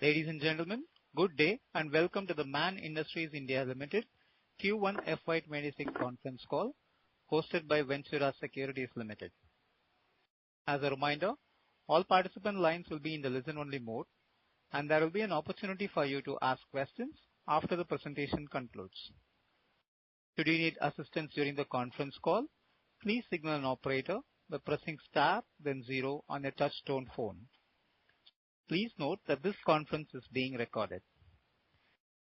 Ladies and gentlemen, good day and welcome to the Man Industries India Limited Q1 FY26 Conference Call hosted by Ventura Securities Limited. As a reminder, all participant lines will be in the listen-only mode and there will be an opportunity for you to ask questions after the presentation concludes. Should you need assistance during the conference call, please signal an operator by pressing star then 0 on your touch-tone phone. Please note that this conference is being recorded.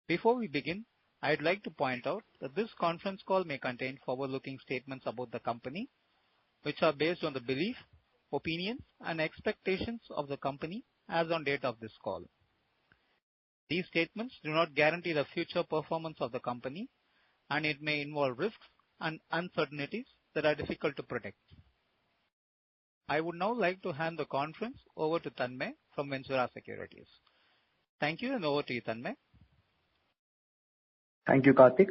Before we begin, I'd like to point out that this conference call may contain forward-looking statements about the company, which are based on the belief, opinions, and expectations of the company as on date of this call. These statements do not guarantee the future performance of the company, and it may involve risks and uncertainties that are difficult to predict. I would now like to hand the conference over to Tanmay from Ventura Securities. Thank you and over to you, Tanmay. Thank you, Karthik.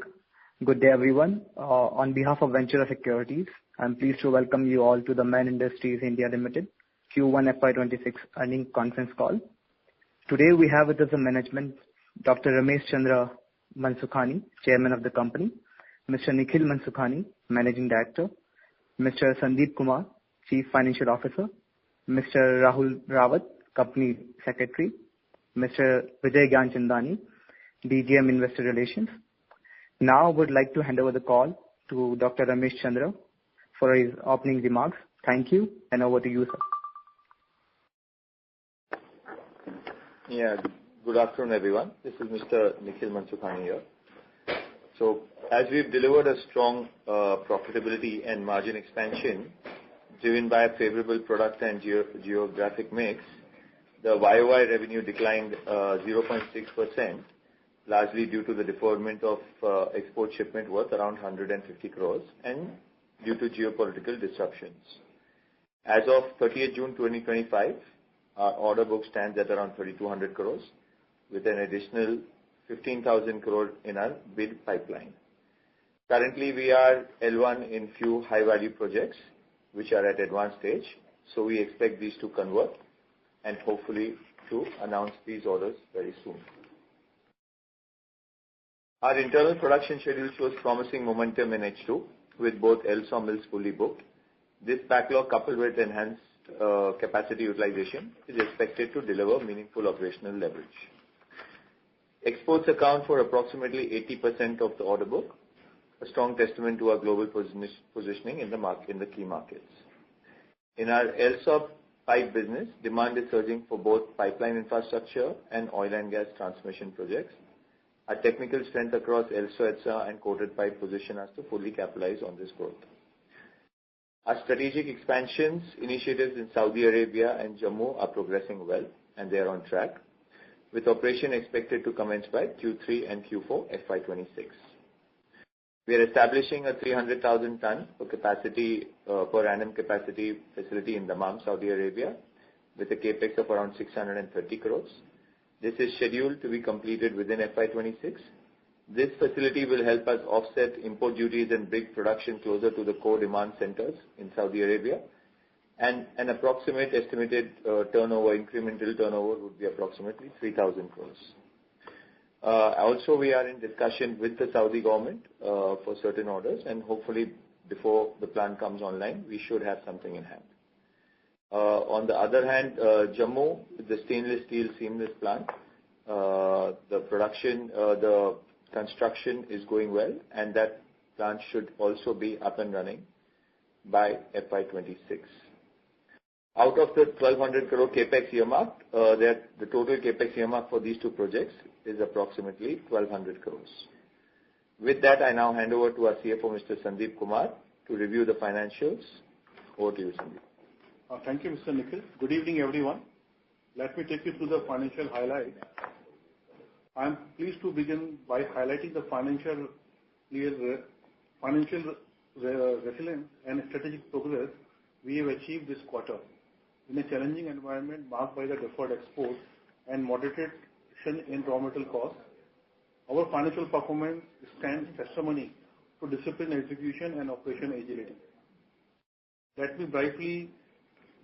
Good day, everyone. On behalf of Ventura Securities, I'm pleased to welcome you all to the Man Industries India Limited Q1 FY26 earnings conference call. Today we have with us the management, Dr. Ramesh Chandra Mansukhani, Chairman of the company, Mr. Nikhil Mansukhani, Managing Director, Mr. Sandeep Kumar, Chief Financial Officer, Mr. Rahul Rawat, Company Secretary, Mr. Vijay Gyanchandani, DGM Investor Relations. Now I would like to hand over the call to Dr. Ramesh Chandra for his opening remarks. Thank you and over to you, sir. Yeah, good afternoon, everyone. This is Mr. Nikhil Mansukhani here. So, as we've delivered a strong profitability and margin expansion driven by a favorable product and geographic mix, the YOY revenue declined 0.6%, largely due to the deferment of export shipment worth around 150 crores and due to geopolitical disruptions. As of 30th June 2025, our order book stands at around 3,200 crores with an additional 15,000 crore in our bid pipeline. Currently, we are L1 in few high-value projects which are at advanced stage, so we expect these to convert and hopefully to announce these orders very soon. Our internal production schedule shows promising momentum in H2 with both LSAW mills fully booked. This backlog coupled with enhanced capacity utilization is expected to deliver meaningful operational leverage. Exports account for approximately 80% of the order book, a strong testament to our global positioning in the key markets. In our LSAW pipe business, demand is surging for both pipeline infrastructure and oil and gas transmission projects. Our technical strength across LSAW and coated pipe position us to fully capitalize on this growth. Our strategic expansions initiatives in Saudi Arabia and Jammu are progressing well and they are on track, with operation expected to commence by Q3 and Q4 FY26. We are establishing a 300,000 ton per annum capacity facility in Dammam, Saudi Arabia, with a capex of around 630 crores. This is scheduled to be completed within FY26. This facility will help us offset import duties and bring production closer to the core demand centers in Saudi Arabia. And an approximate estimated incremental turnover would be approximately 3,000 crores. Also, we are in discussion with the Saudi government for certain orders, and hopefully before the plant comes online, we should have something in hand. On the other hand, Jammu, the stainless steel seamless plant, the construction is going well, and that plant should also be up and running by FY26. Out of the 1,200 crore capex earmarked, the total capex earmarked for these two projects is approximately 1,200 crores. With that, I now hand over to our CFO, Mr. Sandeep Kumar, to review the financials. Over to you, Sandeep. Thank you, Mr. Nikhil. Good evening, everyone. Let me take you through the financial highlights. I am pleased to begin by highlighting the financial resilience and strategic progress we have achieved this quarter in a challenging environment marked by the deferred exports and moderation in raw material costs. Our financial performance stands testimony to disciplined execution and operation agility. Let me briefly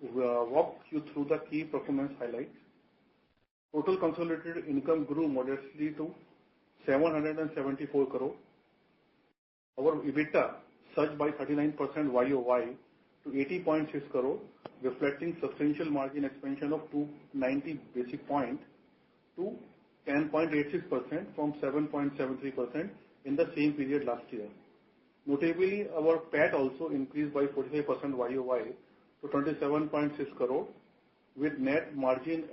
walk you through the key performance highlights. Total consolidated income grew modestly to 774 crore. Our EBITDA surged by 39% YOY to 80.6 crore, reflecting substantial margin expansion of 290 basis points to 10.86% from 7.73% in the same period last year. Notably, our PAT also increased by 45% YOY to 27.6 crore, with net margin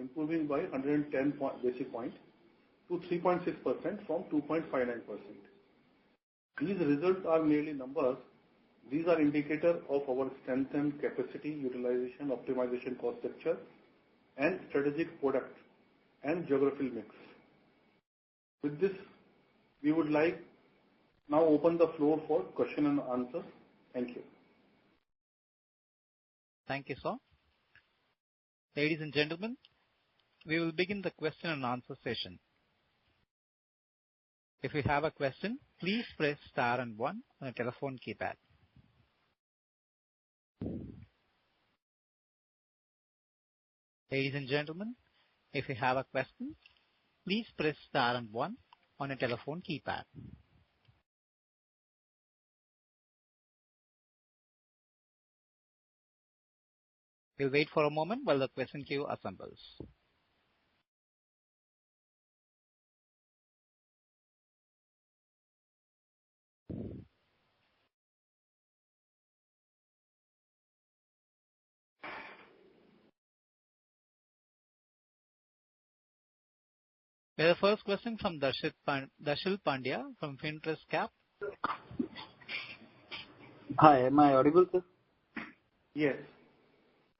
improving by 110 basis points to 3.6% from 2.59%. These results are merely numbers. These are indicators of our strengthened capacity utilization, optimization cost structure, and strategic product and geographical mix. With this, we would like now open the floor for question and answer. Thank you. Thank you, sir. Ladies and gentlemen, we will begin the question and answer session. If you have a question, please press star and 1 on a telephone keypad. Ladies and gentlemen, if you have a question, please press star and 1 on a telephone keypad. We'll wait for a moment while the question queue assembles. We have the first question from Darshil Pandya from Finterest Cap. Hi, am I audible, sir? Yes.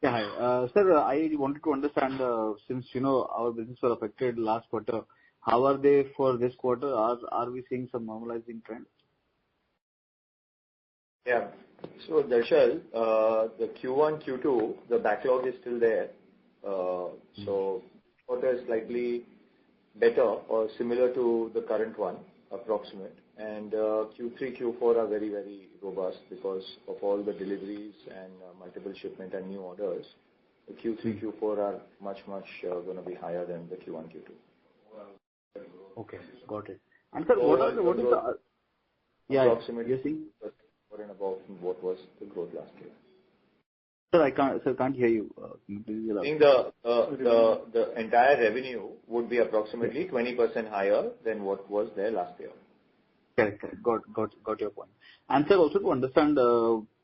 Yeah, hi. Sir, I wanted to understand, since, our business was affected last quarter, how are they for this quarter? Are we seeing some normalizing trend? Yeah. So, Darshil, the Q1, Q2, the backlog is still there. So, quarter is slightly better or similar to the current one, approximate. And Q3, Q4 are very, very robust because of all the deliveries and multiple shipment and new orders. The Q3, Q4 are much going to be higher than the Q1, Q2. Okay, got it. And sir, what is the... Yeah, approximately you're seeing? Or and above what was the growth last year. Sir, I can't hear you. I think the entire revenue would be approximately 20% higher than what was there last year. Correct. Got your point. And sir, also to understand,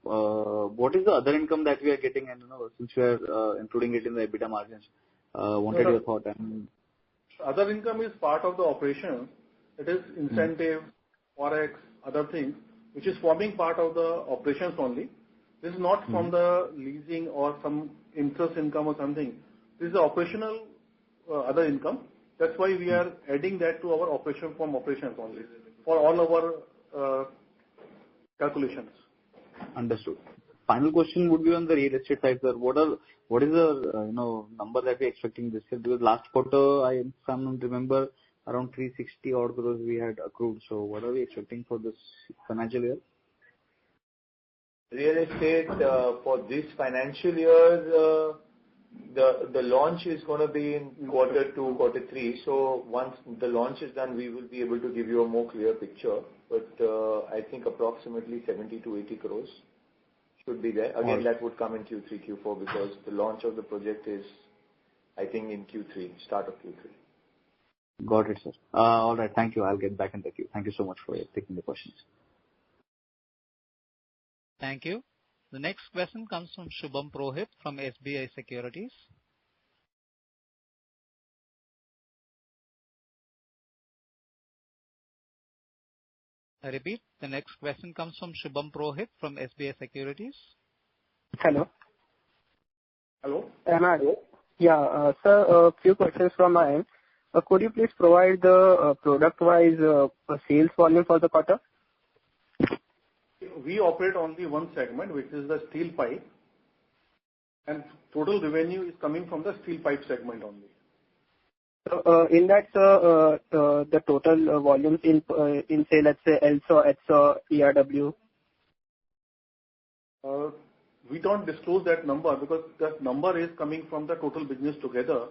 what is the other income that we are getting, and since we are including it in the EBITDA margins, wanted your thought. And other income is part of the operation. It is incentive, forex, other things, which is forming part of the operations only. This is not from the leasing or some interest income or something. This is operational other income. That's why we are adding that to our operations only for all our calculations. Understood. Final question would be on the real estate side, sir. What is the number that we're expecting this year? Because last quarter, I remember around 360 odd crores we had accrued. So what are we expecting for this financial year? Real estate for this financial year, the launch is going to be in quarter 2, quarter 3. So once the launch is done, we will be able to give you a more clear picture. But I think approximately 70 to 80 crores should be there. Again, that would come in Q3, Q4 because the launch of the project is, I think, in Q3, start of Q3. Got it, sir. All right. Thank you. I'll get back in the queue. Thank you so much for taking the questions. Thank you. The next question comes from Shubham Purohit from SBI Securities. I repeat, the next question comes from Shubham Purohit from SBI Securities. Hello. Hello. Am I audible? Yeah, sir, a few questions from my end. Could you please provide the product-wise sales volume for the quarter? We operate only one segment, which is the steel pipe, and total revenue is coming from the steel pipe segment only. So, in that, the total volumes in say, let's say, LSAW, HSAW, ERW? We don't disclose that number because that number is coming from the total business together.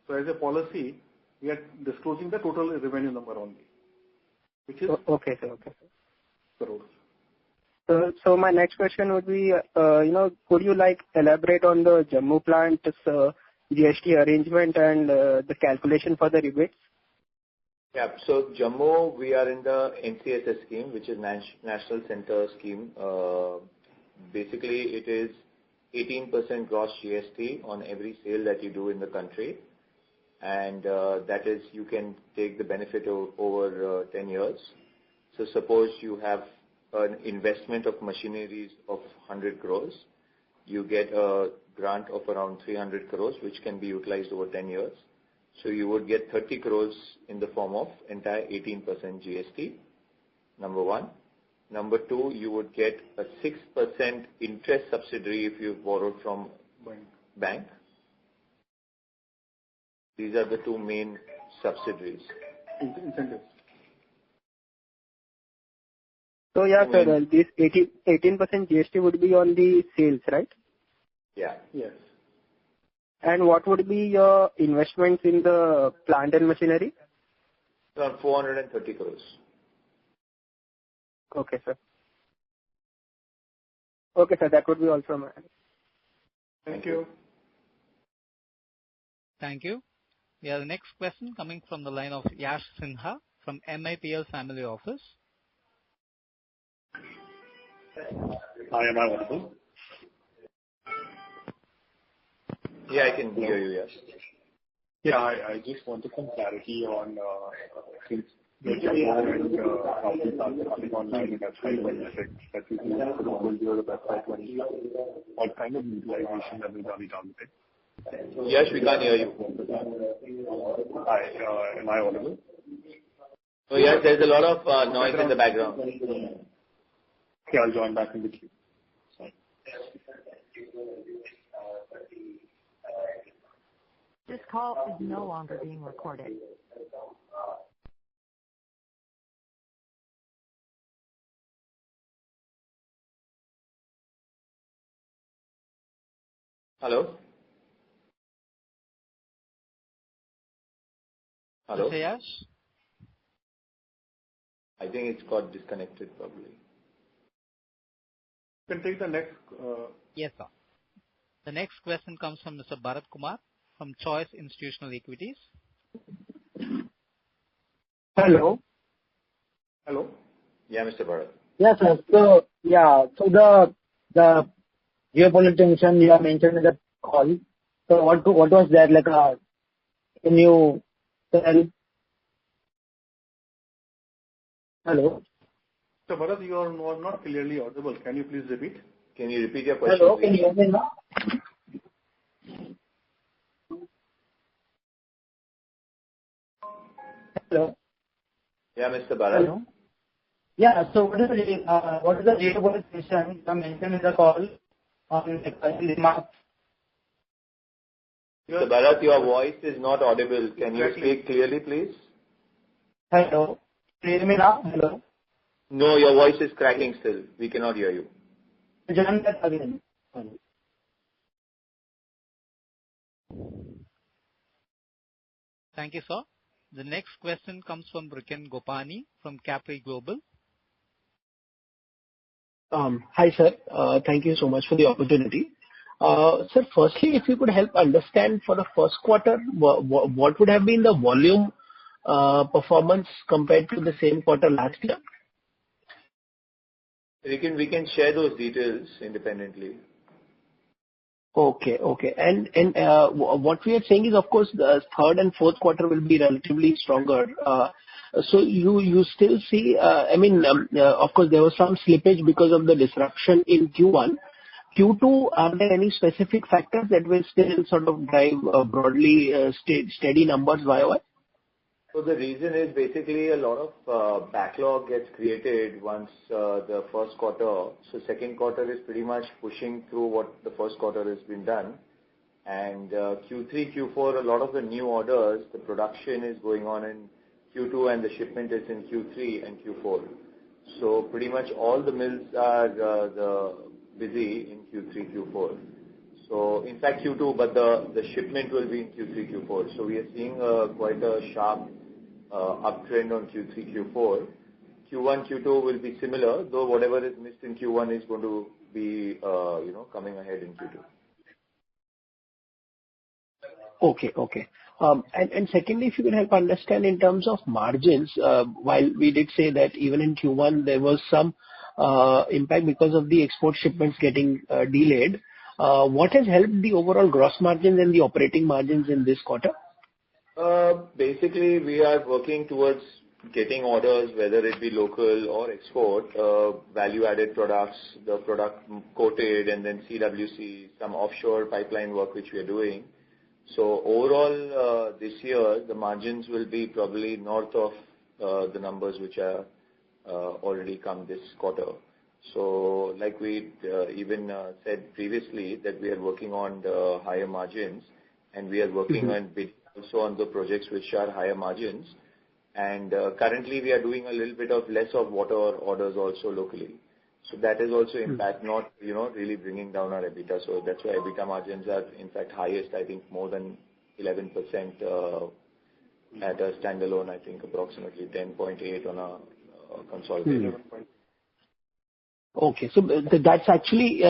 So as a policy, we are disclosing the total revenue number only, which is Okay, sir. Okay, sir. crores. So my next question would be, could you elaborate on the Jammu plant's GST arrangement and the calculation for the rebates? Yeah. So Jammu, we are in the NCSS scheme, which is National Center Scheme. Basically, it is 18% gross GST on every sale that you do in the country. And that is, you can take the benefit over 10 years. So suppose you have an investment of machineries of 100 crores, you get a grant of around 300 crores, which can be utilized over 10 years. So you would get 30 crores in the form of entire 18% GST, number one. Number two, you would get a 6% interest subsidy if you borrowed from bank. These are the two main subsidiaries. Incentives. So yeah, sir, this 18% GST would be on the sales, right? Yeah. Yes. And what would be your investments in the plant and machinery? Around 430 crores. Okay, sir. Okay, sir, that would be all from my end. Thank you. Thank you. We have the next question coming from the line of Yash Sinha from MIPL Family Office. Hi, am I audible? Yeah, I can hear you, yes. Yeah, I just wanted some clarity on since the Jammu and Southeast are coming online in FY26, specifically for the whole year of FY26, what kind of utilization levels are we targeting? Yes, we can't hear you. Hi, am I audible? So yes, there's a lot of noise in the background. Okay, I'll join back in the queue. Sorry. This call is no longer being recorded. Hello? Hello? Mr. Yash? I think it's got disconnected probably. You can take the next. Yes, sir. The next question comes from Mr. Bharat Kumar from Choice Institutional Equities. Hello. Hello. Yeah, Mr. Bharat. Yes, sir. So the geopolitical tension you have mentioned in the call. So what was that like? Can you tell? Hello. So Bharat, you are not clearly audible. Can you please repeat? Can you repeat your question? Hello. Please? Can you hear me now? Hello. Yeah, Mr. Bharat. Hello. Yeah. So what is the geopolitical tension you have mentioned in the call on the remarks? Mr. Bharat, your voice is not audible. Can you speak clearly, please? Hello. Can you hear me now? Hello. No, your voice is cracking still. We cannot hear you. Join that again. Thank you, sir. The next question comes from Riken Gopani from Capri Global. Hi, sir. Thank you so much for the opportunity. Sir, firstly, if you could help understand for the first quarter, what would have been the volume performance compared to the same quarter last year? We can share those details independently. Okay. And what we are saying is, of course, the third and fourth quarter will be relatively stronger. So you still see, of course, there was some slippage because of the disruption in Q1. Q2, are there any specific factors that will still sort of drive broadly steady numbers YOY? So the reason is basically a lot of backlog gets created once the first quarter. So second quarter is pretty much pushing through what the first quarter has been done. And Q3, Q4, a lot of the new orders, the production is going on in Q2 and the shipment is in Q3 and Q4. So pretty much all the mills are busy in Q3, Q4. So in fact Q2, but the shipment will be in Q3, Q4. So we are seeing quite a sharp uptrend on Q3, Q4. Q1, Q2 will be similar, though whatever is missed in Q1 is going to be, coming ahead in Q2. Okay. And secondly, if you could help understand in terms of margins, while we did say that even in Q1 there was some impact because of the export shipments getting delayed, what has helped the overall gross margins and the operating margins in this quarter? Basically, we are working towards getting orders, whether it be local or export, value-added products, the product coated, and then CWC, some offshore pipeline work which we are doing. So overall, this year, the margins will be probably north of the numbers which are already come this quarter. So like we even said previously, that we are working on the higher margins, and we are working on also on the projects which are higher margins. And currently, we are doing a little bit of less of water orders also locally. So that is also impact, not, really bringing down our EBITDA. So that's why EBITDA margins are, in fact, highest, I think, more than 11% at a standalone, I think approximately 10.8 on a consolidated. Okay. So that's actually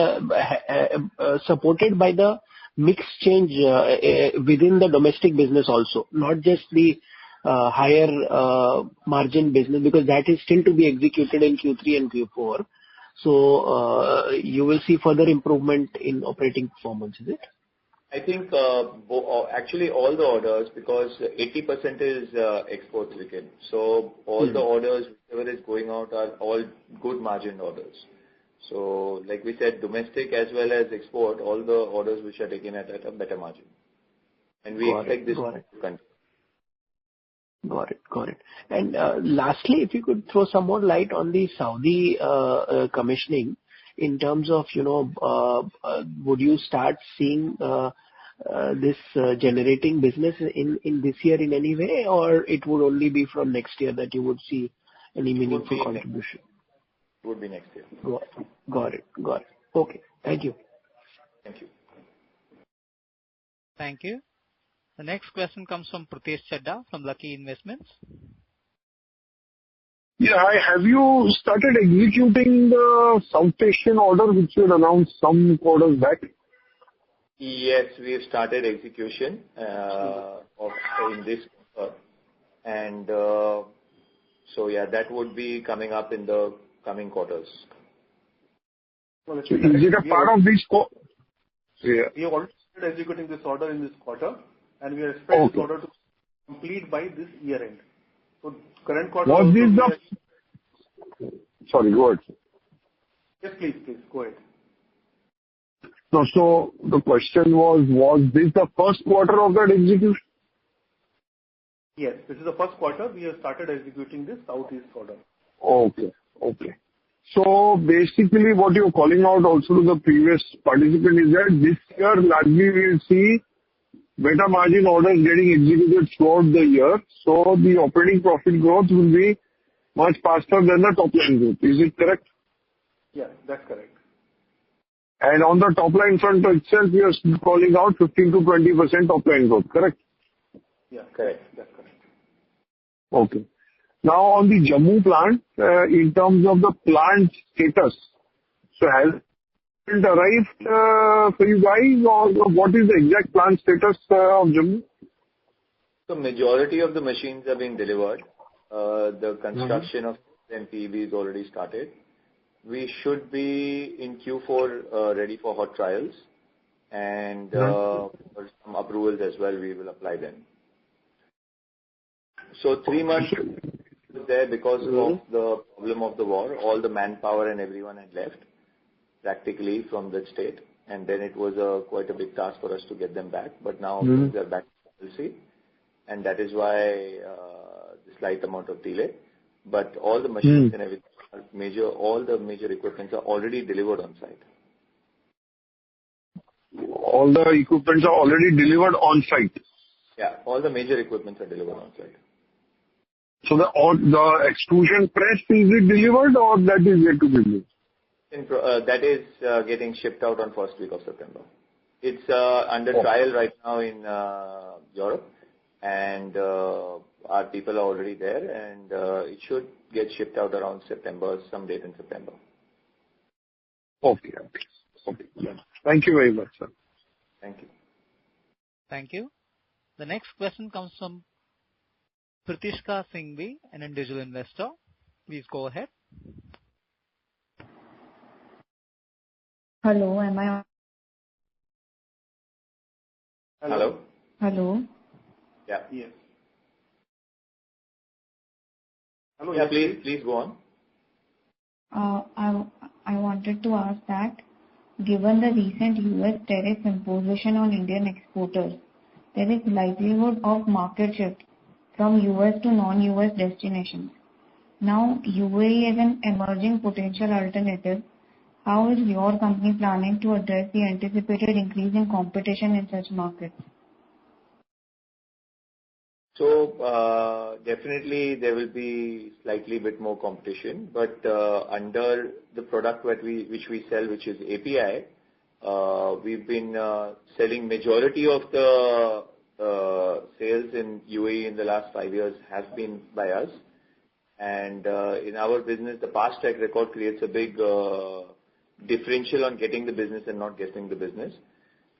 supported by the mix change within the domestic business also, not just the higher margin business, because that is still to be executed in Q3 and Q4. So you will see further improvement in operating performance, is it? I think actually all the orders, because 80% is export wicket. So all the orders, whatever is going out, are all good margin orders. So like we said, domestic as well as export, all the orders which are taken at a better margin. And we expect this to continue. Got it. And lastly, if you could throw some more light on the Saudi commissioning in terms of, would you start seeing this generating business in this year in any way, or it would only be from next year that you would see any meaningful contribution? It would be next year. Got it. Okay. Thank you. Thank you. Thank you. The next question comes from Pritesh Chadha from Lucky Investments. Yeah, have you started executing the South Asian order which you had announced some quarters back? Yes, we have started execution in this quarter. And so, yeah, that would be coming up in the coming quarters. Is it a part of this? We have already started executing this order in this quarter, and we are expecting this order to complete by this year end. So current quarter. Was this the? Sorry, go ahead. Yes, please, go ahead. No, so the question was this the first quarter of that execution? Yes, this is the first quarter we have started executing this Southeast order. Okay. So basically what you're calling out also to the previous participant is that this year largely we will see better margin orders getting executed throughout the year. So the operating profit growth will be much faster than the top line growth. Is it correct? Yeah, that's correct. And on the top line front itself, we are calling out 15 to 20% top line growth, correct? Yeah, correct. That's correct. Okay. Now on the Jammu plant, in terms of the plant status, so has it arrived for you guys, or what is the exact plant status of Jammu? So majority of the machines are being delivered. The construction of MPV is already started. We should be in Q4 ready for hot trials, and for some approvals as well, we will apply them. So 3 months there because of the problem of the war. All the manpower and everyone had left practically from the state, and then it was quite a big task for us to get them back. But now they are back to normalcy, and that is why the slight amount of delay. But all the machines and everything, all the major equipments are already delivered on site. All the equipments are already delivered on site? Yeah, all the major equipments are delivered on site. So the extrusion press, is it delivered or that is yet to be delivered? That is getting shipped out on first week of September. It's under trial right now in Europe, and our people are already there, and it should get shipped out around September, some date in September. Okay. Thank you very much, sir. Thank you. Thank you. The next question comes from Pratishka Singhvi, an individual investor. Please go ahead. Hello, am I on? Hello? Hello. Yeah. Yes. Hello. Yeah, Yes, please go on. I wanted to ask that, given the recent US tariff imposition on Indian exporters, there is likelihood of market shift from US to non-US destinations. Now, UAE is an emerging potential alternative. How is your company planning to address the anticipated increase in competition in such markets? So definitely there will be slightly bit more competition, but under the product which we sell, which is API, we've been selling majority of the sales in UAE in the last 5 years has been by us. And in our business, the past track record creates a big differential on getting the business and not getting the business.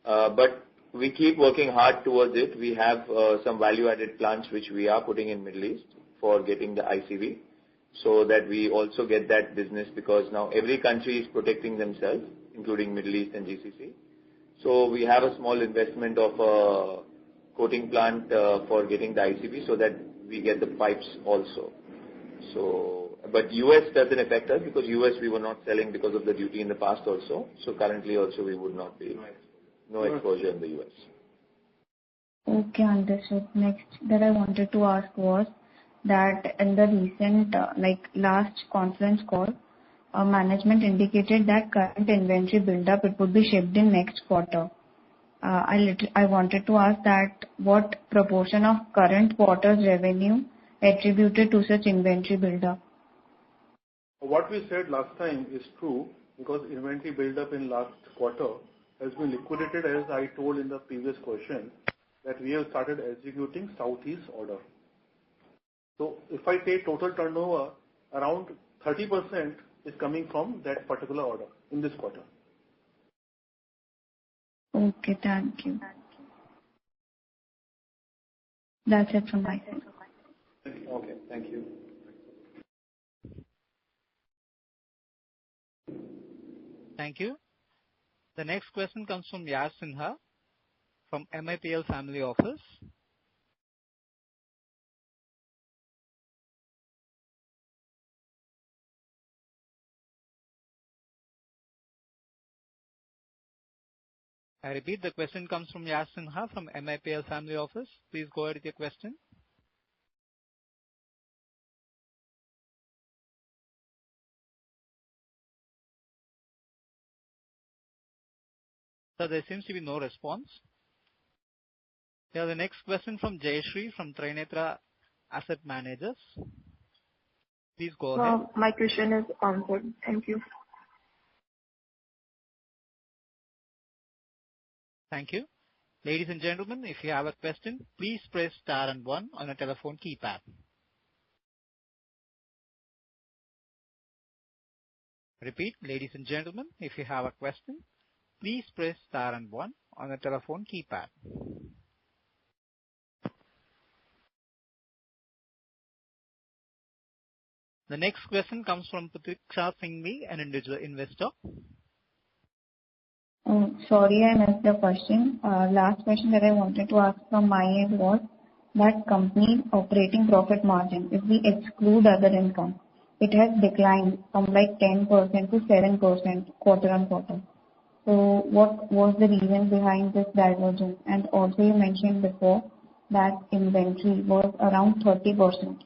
But we keep working hard towards it. We have some value-added plants which we are putting in Middle East for getting the ICV, so that we also get that business, because now every country is protecting themselves, including Middle East and GCC. So we have a small investment of a coating plant for getting the ICV, so that we get the pipes also. So, but US doesn't affect us, because US we were not selling because of the duty in the past also. So currently also we would not be. No exposure in the US. Okay, understood. Next that I wanted to ask was that in the recent, last conference call, management indicated that current inventory build-up, it would be shipped in next quarter. I wanted to ask that what proportion of current quarter's revenue attributed to such inventory build-up? What we said last time is true, because inventory build-up in last quarter has been liquidated, as I told in the previous question, that we have started executing Southeast order. So if I take total turnover, around 30% is coming from that particular order in this quarter. Okay, thank you. That's it from my side. Okay, thank you. Thank you. The next question comes from Yash Sinha from MIPL Family Office. I repeat, the question comes from Yash Sinha from MIPL Family Office. Please go ahead with your question. So there seems to be no response. Yeah, the next question from Jayashree from Trinetra Asset Managers. Please go ahead. My question is answered. Thank you. Thank you. Ladies and gentlemen, if you have a question, please press star and 1 on a telephone keypad. Repeat, ladies and gentlemen, if you have a question, please press star and 1 on a telephone keypad. The next question comes from Pratishka Singhvi, an individual investor. Sorry, I missed the question. Last question that I wanted to ask from my end was that company operating profit margin, if we exclude other income, it has declined from 10% to 7% quarter on quarter. So what was the reason behind this divergence? And also you mentioned before that inventory was around 30%.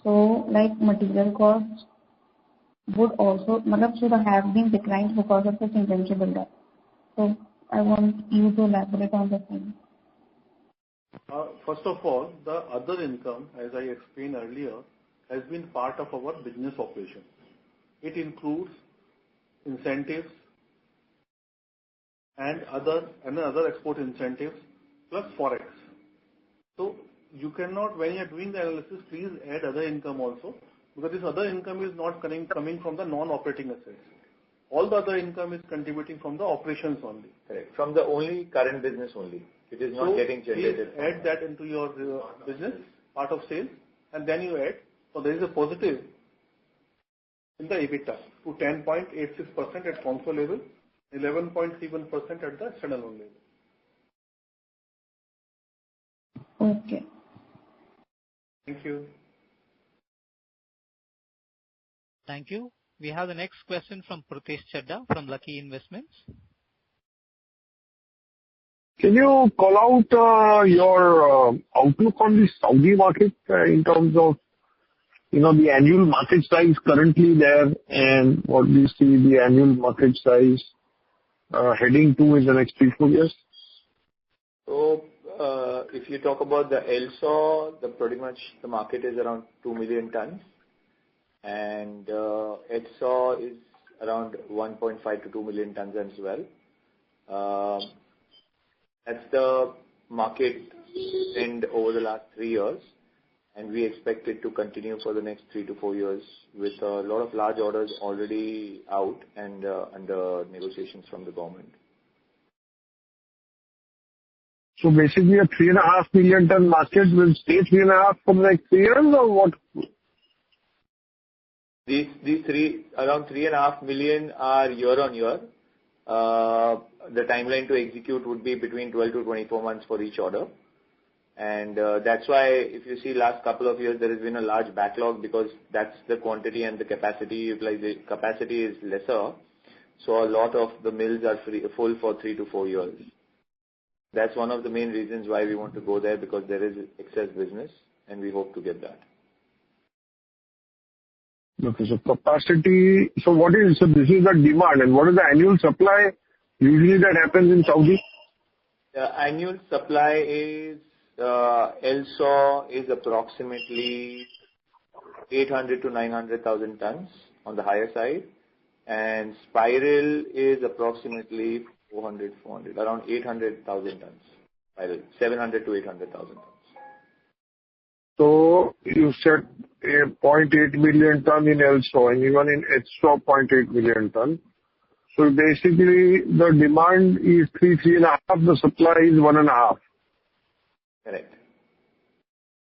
So material costs would also should have been declined because of this inventory buildup. So I want you to elaborate on the same. First of all, the other income, as I explained earlier, has been part of our business operation. It includes incentives, and other export incentives plus forex. So you cannot, when you are doing the analysis, please add other income also, because this other income is not coming from the non-operating assets. All the other income is contributing from the operations only. Correct. From the only current business only. It is not getting generated. Please add that into your business, part of sales, and then you add. So there is a positive in the EBITDA to 10.86% at console level, 11.31% at the standalone level. Okay. Thank you. Thank you. We have the next question from Pritesh Chadda from Lucky Investments. Can you call out your outlook on the Saudi market in terms of, the annual market size currently there, and what do you see the annual market size heading to in the next 3-4 years? So, if you talk about the LSAW, pretty much the market is around 2 million tons, and HSAW is around 1.5 to 2 million tons as well. That's the market trend over the last 3 years, and we expect it to continue for the next 3 to 4 years with a lot of large orders already out and under negotiations from the government. So basically a 3.5 million ton market will stay 3.5 for the next 3 years, or what? These around 3.5 million are year on year. The timeline to execute would be between 12 to 24 months for each order. And that's why, if you see last couple of years, there has been a large backlog, because that's the quantity and the capacity is lesser. So a lot of the mills are full for 3 to 4 years. That's one of the main reasons why we want to go there, because there is excess business, and we hope to get that. Okay, so capacity, so this is the demand, and what is the annual supply usually that happens in Saudi? The annual supply is, LSAW is approximately 800 to 900,000 tons on the higher side, and spiral is approximately 400, around 800,000 tons. Spiral, 700 to 800,000 tons. So you said a 0.8 million ton in LSAW, and even in HSAW 0.8 million ton. So basically the demand is 3.5, the supply is 1.5. Correct.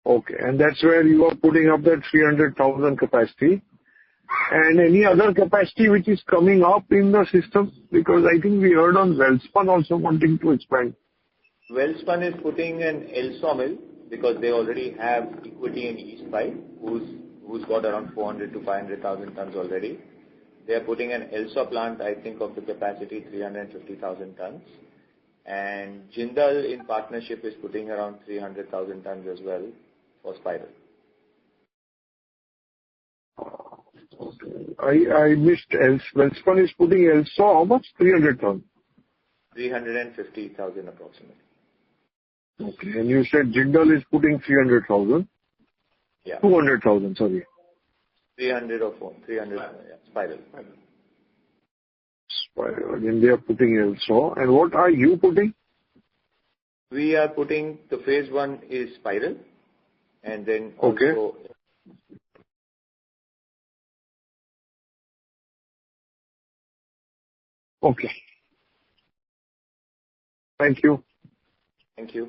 Okay, and that's where you are putting up that 300,000 capacity. And any other capacity which is coming up in the system? Because I think we heard on Welspun also wanting to expand. Welspun is putting an LSAW mill, because they already have equity in East Pipe, who's got around 400 to 500,000 tons already. They are putting an LSAW plant, I think, of the capacity 350,000 tons. And Jindal, in partnership, is putting around 300,000 tons as well for spiral. I missed Welspun is putting LSAW how much? 300 tons? 350,000 approximately. Okay, and you said Jindal is putting 300,000? Yeah. 200,000, sorry. 300 or 300, yeah, spiral. Spiral, and they are putting LSAW. And what are you putting? We are putting, the phase 1 is spiral, and then okay. Also, okay. Thank you. Thank you.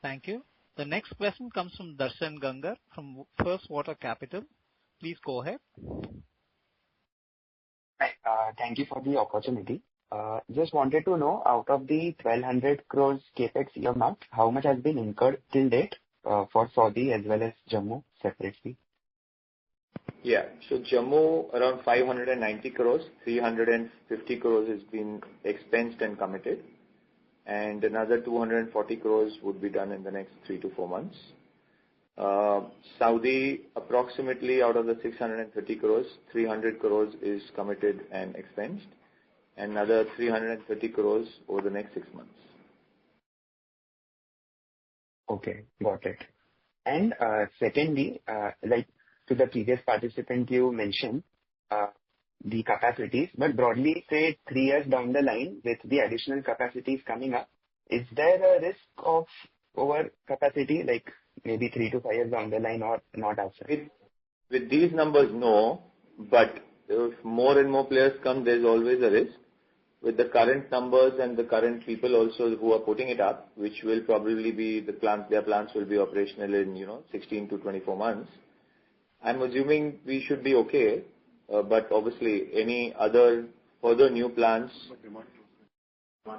Thank you. The next question comes from Darshan Gangar from First Water Capital. Please go ahead. Hi, thank you for the opportunity. Just wanted to know, out of the 1,200 crores capex earmarked, how much has been incurred till date for Saudi as well as Jammu separately? Yeah, so Jammu around 590 crores, 350 crores has been expensed and committed, and another 240 crores would be done in the next 3 to 4 months. Saudi, approximately out of the 630 crores, 300 crores is committed and expensed, and another 330 crores over the next 6 months. Okay, got it. And secondly, like to the previous participant, you mentioned the capacities, but broadly, say 3 years down the line with the additional capacities coming up, is there a risk of over capacity, like maybe 3 to 5 years down the line, or not as such? With these numbers, no, but if more and more players come, there's always a risk. With the current numbers and the current people also who are putting it up, which will probably be their plants will be operational in 16 to 24 months. I'm assuming we should be okay, but obviously any other further new plants,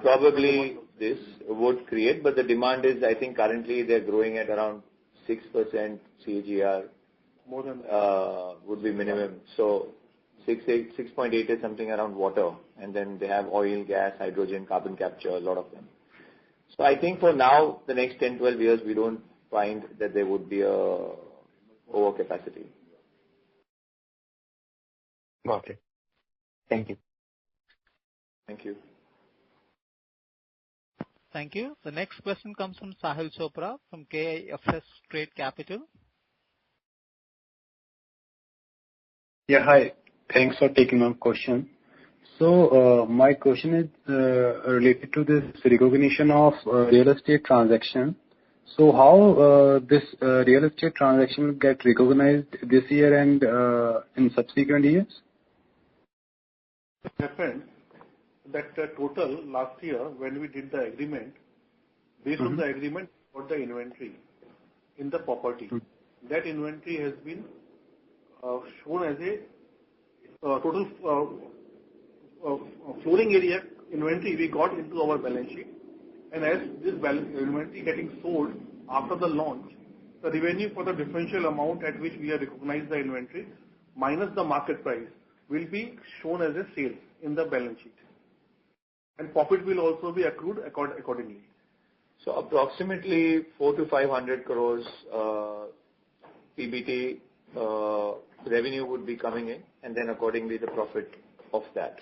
probably this would create. But the demand is, I think currently they're growing at around 6% CAGR. More than would be minimum. So 6.8 is something around water, and then they have oil, gas, hydrogen, carbon capture, a lot of them. So I think for now, the next 10, 12 years, we don't find that there would be a overcapacity. Got it. Thank you. Thank you. Thank you. The next question comes from Sahil Chopra from KIFS Trade Capital. Yeah, hi. Thanks for taking my question. So my question is related to this recognition of real estate transaction. So how this real estate transaction will get recognized this year and in subsequent years? It happened that the total last year when we did the agreement, based on the agreement for the inventory in the property, that inventory has been shown as a total flooring area inventory we got into our balance sheet. And as this inventory getting sold after the launch, the revenue for the differential amount at which we have recognized the inventory minus the market price will be shown as a sale in the balance sheet. And profit will also be accrued accordingly. So approximately 400 to 500 crores PBT revenue would be coming in, and then accordingly the profit of that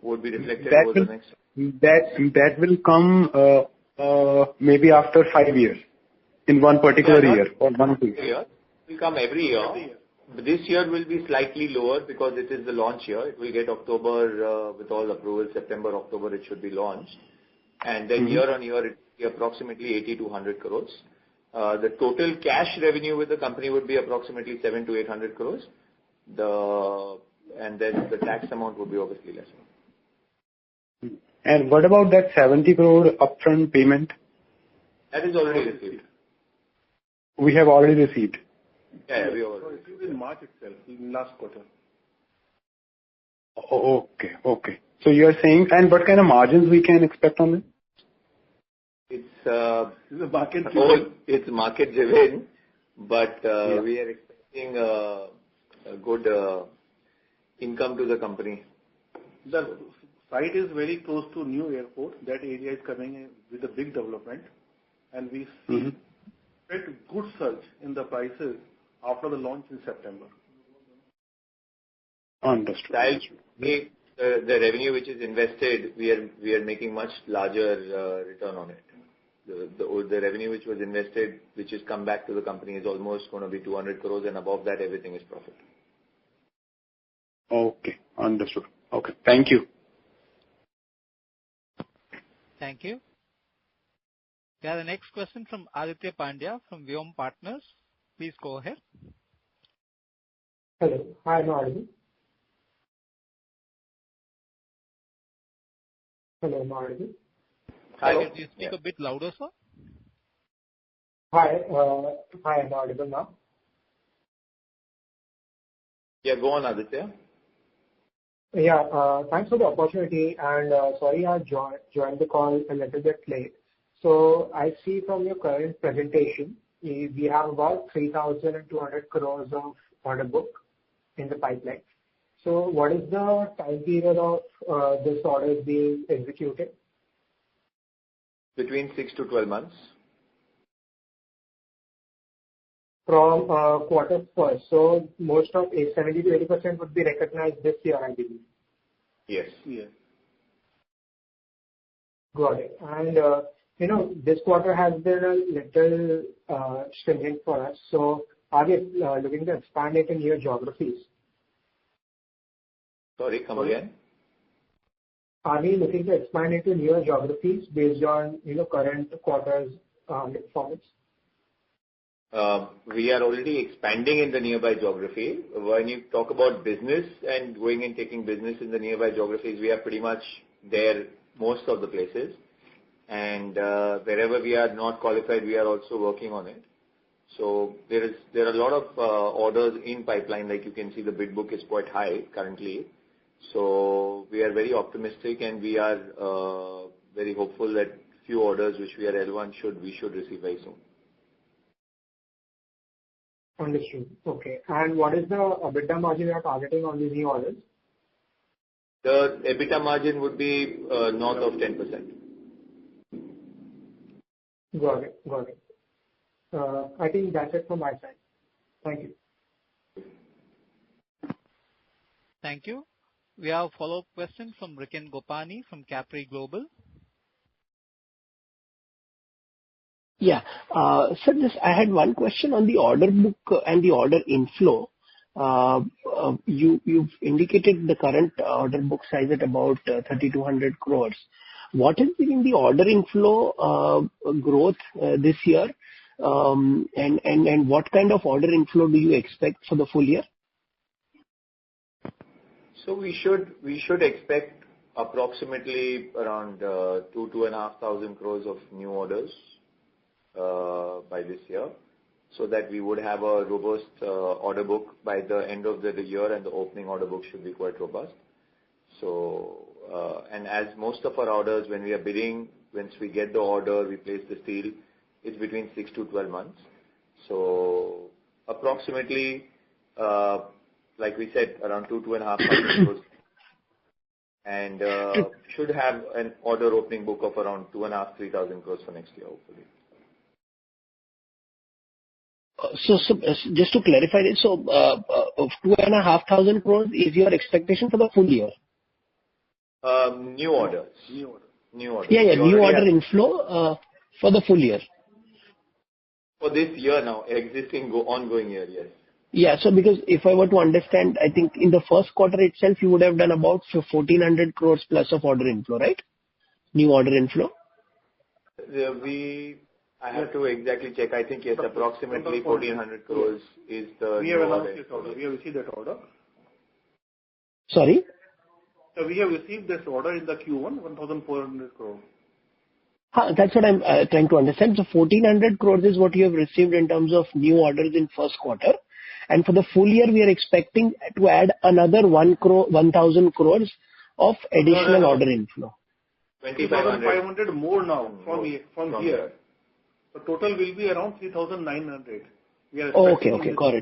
would be reflected over the next. That will come maybe after 5 years in one particular year or 1 or 2 years. It will come every year. But this year will be slightly lower because it is the launch year. It will get October with all approvals. September, October, it should be launched. And then year on year, it will be approximately 80 to 100 crores. The total cash revenue with the company would be approximately 700 to 800 crores. And then the tax amount would be obviously lesser. And what about that 70 crore upfront payment? That is already received. We have already received. Yeah, we already received in March itself, in last quarter. Okay. So you are saying, and what kind of margins we can expect on this? It's market driven, but we are expecting a good income to the company. The site is very close to new airport. That area is coming in with a big development, and we see a good surge in the prices after the launch in September. Understood. The revenue which is invested, we are making much larger return on it. The revenue which was invested, which has come back to the company, is almost going to be 200 crores, and above that, everything is profit. Okay, understood. Okay, thank you. Thank you. We have the next question from Aditya Pandya from Vyom Partners. Please go ahead. Hello. Hi, am I audible? Hello, am I audible? Hi, can you speak a bit louder, sir? Hi, am I audible now? Yeah, go on, Aditya. Yeah, thanks for the opportunity, and sorry I joined the call a little bit late. So I see from your current presentation, we have about 3,200 crores of order book in the pipeline. So what is the time period of this order being executed? Between 6 to 12 months. From quarter first. So most of 70 to 80% would be recognized this year, I believe. Yes. Got it. And this quarter has been a little stringent for us. So are we looking to expand it in new geographies? Sorry, come again. Are we looking to expand into newer geographies based on, current quarter's performance? We are already expanding in the nearby geography. When you talk about business and going and taking business in the nearby geographies, we are pretty much there most of the places. And wherever we are not qualified, we are also working on it. So there are a lot of orders in pipeline. Like you can see, the bid book is quite high currently. So we are very optimistic, and we are very hopeful that few orders which we are L1 we should receive very soon. Understood. Okay. And what is the EBITDA margin you are targeting on these new orders? The EBITDA margin would be north of 10%. Got it. I think that's it from my side. Thank you. Thank you. We have a follow-up question from Riken Gopani from Capri Global. Yeah. Sir, I had one question on the order book and the order inflow. You've indicated the current order book size at about 3,200 crores. What has been the order inflow growth this year? And what kind of order inflow do you expect for the full year? So we should expect approximately around 2,500 crores of new orders by this year, so that we would have a robust order book by the end of the year, and the opening order book should be quite robust. So, and as most of our orders, when we are bidding, once we get the order, we place the steel, it's between 6 to 12 months. So approximately, like we said, around 2,500 crores, and should have an order opening book of around 2,500-3,000 crores for next year, hopefully. So just to clarify this, 2,500 crores is your expectation for the full year? New orders. Yeah, new order inflow for the full year. For this year now, existing ongoing year, yes. Yeah, so because if I were to understand, I think in the first quarter itself, you would have done about 1,400 crores plus of order inflow, right? New order inflow? I have to exactly check. I think, yes, approximately 1,400 crores is the We have announced this order. We have received that order. Sorry? So we have received this order in the Q1, 1,400 crores. That's what I'm trying to understand. So 1,400 crores is what you have received in terms of new orders in first quarter. And for the full year, we are expecting to add another 1,000 crores of additional order inflow. 2,500 more now from here. The total will be around 3,900. Okay. Got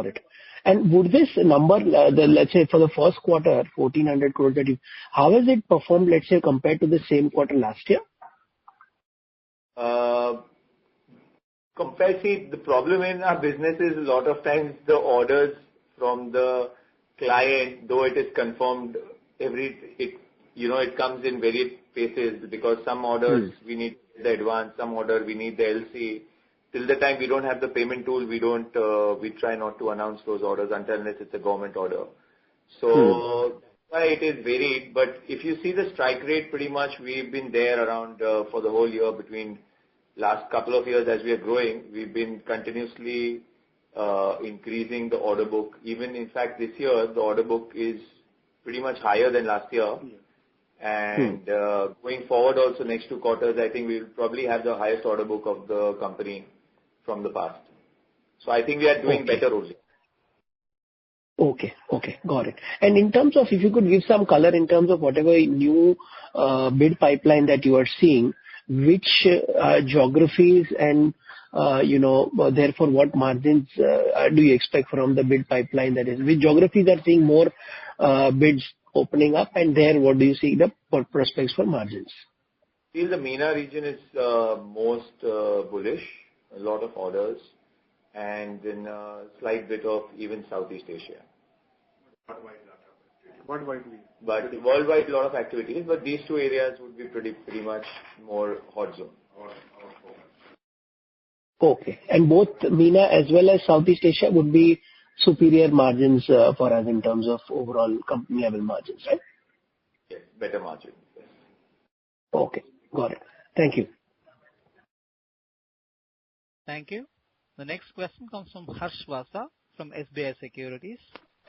it. And would this number, let's say for the first quarter, 1,400 crores how has it performed, let's say, compared to the same quarter last year? The problem in our business is a lot of times the orders from the client, though it is confirmed, it comes in various phases, because some orders we need the advance, some order we need the LC. Till the time we don't have the payment tool, we try not to announce those orders until unless it's a government order. So why it is varied, but if you see the strike rate, pretty much we've been there around for the whole year. Between last couple of years as we are growing, we've been continuously increasing the order book. Even in fact this year, the order book is pretty much higher than last year. And going forward also next 2 quarters, I think we'll probably have the highest order book of the company from the past. So I think we are doing better only. Okay, got it. And in terms of, if you could give some color in terms of whatever new bid pipeline that you are seeing, which geographies and, therefore what margins do you expect from the bid pipeline, that is, which geographies are seeing more bids opening up, and there what do you see the prospects for margins? See, the MENA region is most bullish, a lot of orders, and then a slight bit of even Southeast Asia. Worldwide. But worldwide, a lot of activities, but these 2 areas would be pretty much more hot zone. Okay, and both MENA as well as Southeast Asia would be superior margins for us in terms of overall company level margins, right? Yes, better margin. Yes. Okay, got it. Thank you. Thank you. The next question comes from Harsh Vasa from SBI Securities.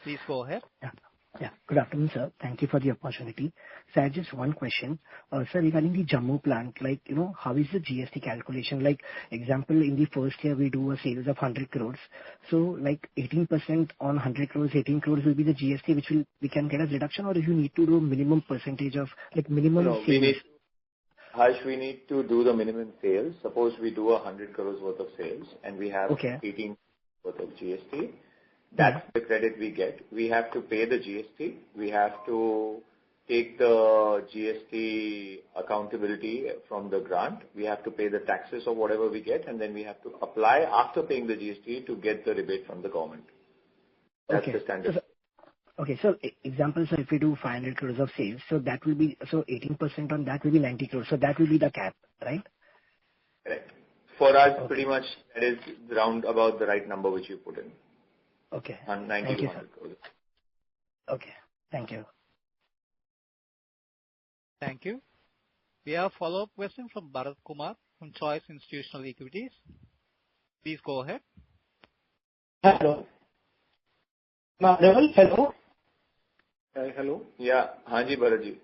Please go ahead. Yeah. Good afternoon, sir. Thank you for the opportunity. So I have just one question. Sir, regarding the Jammu plant, how is the GST calculation? Like, example, in the first year, we do a sales of 100 crores. So, 18% on 100 crores, 18 crores will be the GST, which we can get as reduction, or if you need to do minimum percentage of, minimum sales? Harsh, we need to do the minimum sales. Suppose we do 100 crores worth of sales and we have 18 worth of GST. That's the credit we get. We have to pay the GST. We have to take the GST accountability from the grant. We have to pay the taxes of whatever we get, and then we have to apply after paying the GST to get the rebate from the government. That's the standard. So example, sir, if we do 500 crores of sales, so that will be, 18% on that will be 90 crores. So that will be the cap, right? Correct. For us, pretty much that is round about the right number which you put in. Okay. 90 to 100 crores. Okay. Thank you. Thank you. We have a follow-up question from Bharat Kumar from Choice Institutional Equities. Please go ahead. Hello. Hello. Hello. Yeah. Hanji Bharatji.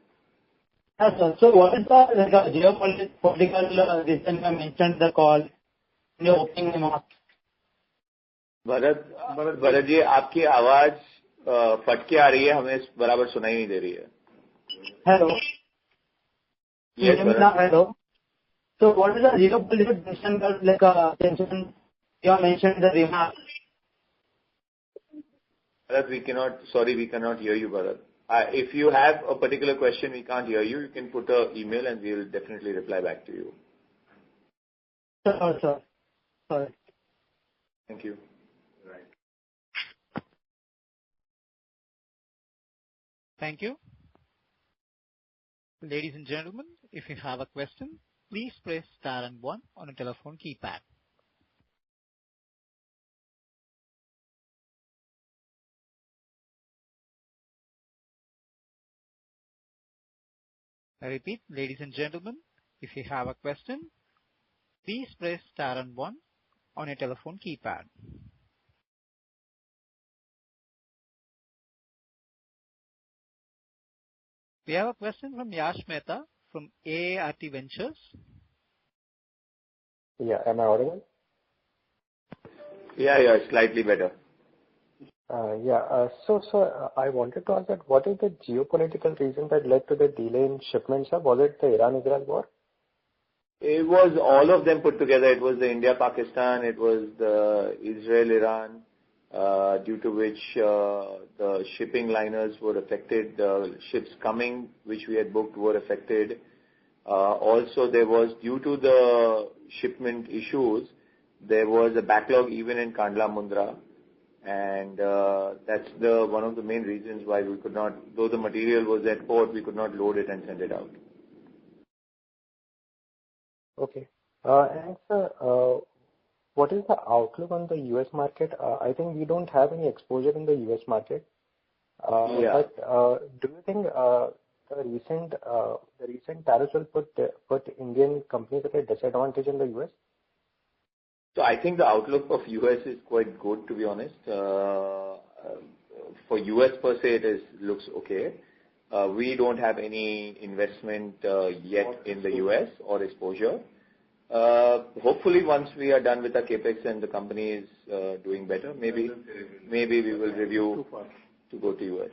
Yes, sir. So what is the geopolitical reason you mentioned the call in your opening remarks? Bharat ji आपकी आवाज फट के आ रही है हमें बराबर सुनाई नहीं दे रही है hello yes hello so what is the geopolitical tension tension you mentioned the remark Bharat we cannot hear you Bharat if you have a particular question we can't hear you can put an email and we will definitely reply back to you sir sorry thank you Thank you. Ladies and gentlemen, if you have a question, please press star and 1 on a telephone keypad. I repeat, ladies and gentlemen, if you have a question, please press star and 1 on your telephone keypad. We have a question from Yash Mehta from AART Ventures. Yeah, am I audible? Yeah, slightly better. So I wanted to ask that what is the geopolitical reason that led to the delay in shipments? Was it the Iran-Israel war? It was all of them put together. It was the India-Pakistan, it was the Israel-Iran, due to which the shipping liners were affected, the ships coming, which we had booked, were affected. Also, there was, due to the shipment issues, there was a backlog even in Kandla Mundra. And that's one of the main reasons why we could not, though the material was at port, we could not load it and send it out. Okay. And sir, what is the outlook on the U.S. market? I think we don't have any exposure in the U.S. market. But do you think the recent tariffs will put Indian companies at a disadvantage in the U.S.? So I think the outlook of U.S. is quite good, to be honest. For U.S. per se, looks okay. We don't have any investment yet in the U.S. or exposure. Hopefully, once we are done with our capex and the company is doing better, maybe we will review to go to U.S.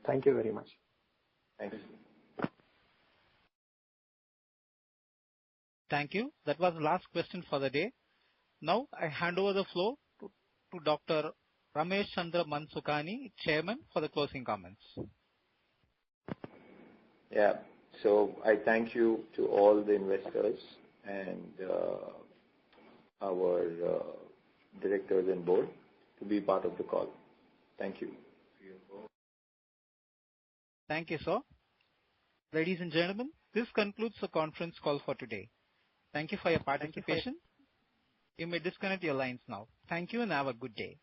Thank you very much. Thanks. Thank you. That was the last question for the day. Now I hand over the floor to Dr. Ramesh Chandra Mansukani, Chairman, for the closing comments. Yeah. So I thank you to all the investors and our directors and board to be part of the call. Thank you. Thank you, sir. Ladies and gentlemen, this concludes the conference call for today. Thank you for your participation. You may disconnect your lines now. Thank you and have a good day.